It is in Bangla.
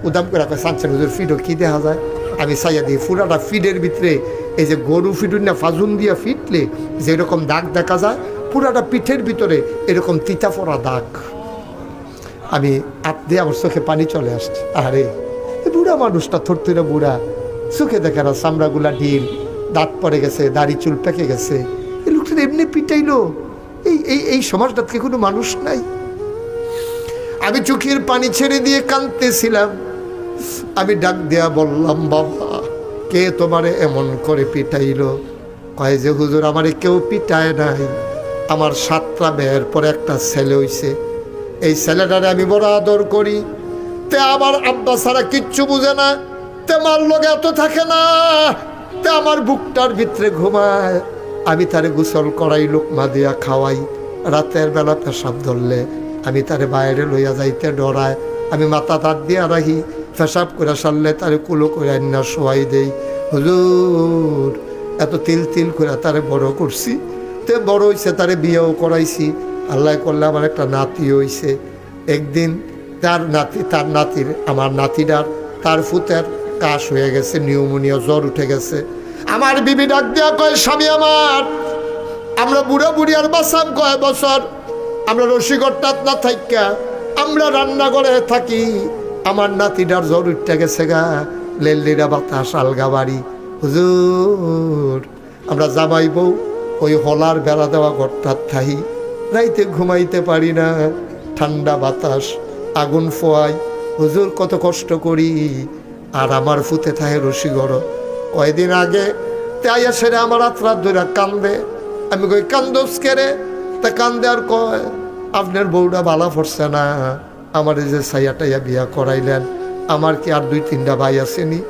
উদাম করে কয় সানসেন হুজুর ফিডও কি দেখা যায়? আমি চাইয়া দিই পুরাটা ফিডের ভিতরে এই যে গরু ফিডুর না ফাজুন দিয়া ফিটলে যেরকম দাগ দেখা যায়, পুরাটা পিঠের ভিতরে এরকম তিতা পড়া দাগ। আমি হাত দিয়ে আমার চোখে পানি চলে আসছে। আরে বুড়া মানুষটা থরথরে বুড়া, চোখে দেখে না, চামড়াগুলা ঢিল, দাঁত পড়ে গেছে, দাড়ি চুল পেকে গেছে। এই লোকটা এমনি পিটাইলো, এই সমাজটাতে কোনো মানুষ নাই। আমি চোখের পানি ছেড়ে দিয়ে কাঁদতেছিলাম। আমি ডাক দেয়া বললাম, বাবা কে তোমারে এমন করে পিটাইলো? কয় যে হুজুর আমারে কেউ পিটায় নাই, আমার 7টা মেয়ের পরে একটা ছেলে হইছে, এই ছেলেটারে আমি বড় আদর করি, তে আমার আব্বা ছাড়া কিচ্ছু বুঝে না, তে মার লগে এত থাকে না, তে আমার বুকটার ভিতরে ঘুমায়, আমি তারে গোসল করাই, লোকমা দিয়া খাওয়াই, রাতের বেলা পেশাব ধরলে আমি তারে বাইরে লইয়া যাইতে ডরায়, আমি মাথা তার দিয়া রাখি, পেশাব করে সারলে তারে কুলো করে আন্না শোয়াই দেই। হুজুর এত তিল তিল করে তারে বড় করছি, তে বড় হইছে, তারে বিয়েও করাইছি, আল্লাহ করলে আমার একটা নাতি হইছে। একদিন তার নাতির আমার নাতিটার তার ফুতের কাশ হয়ে গেছে, নিউমোনিয়া, জ্বর উঠে গেছে। আমার বিবি ডাক দেওয়া কয়, স্বামী আমার, আমরা বুড়া বুড়ি আর বাসাম কয় বছর, আমরা রসিকটাত না থাইকা আমরা রান্নাঘরে থাকি, আমার নাতিটার জ্বর উঠে গেছে গা, লেল্লিরা বাতাস আলগা বাড়ি। হুজুর আমরা জামাই বউ ওই হলার বেড়া দেওয়া ঘরটার থাই, রাইতে ঘুমাইতে পারি না, ঠান্ডা বাতাস, আগুন ফোয়াই, হুজুর কত কষ্ট করি। আর আমার ফুতে থাকে রসিগড়। কয়দিন আগে তাইয়া সেরে আমার রাত ধরে কান্দে, আমি কই কান্দোস কেরে? তা কান্দে আর কয়, আপনার বউটা ভালো পড়ছে না, আমার এই যে ছাইয়া টাইয়া বিয়া করাইলেন, আমার কি আর 2-3টা ভাই আসেনি?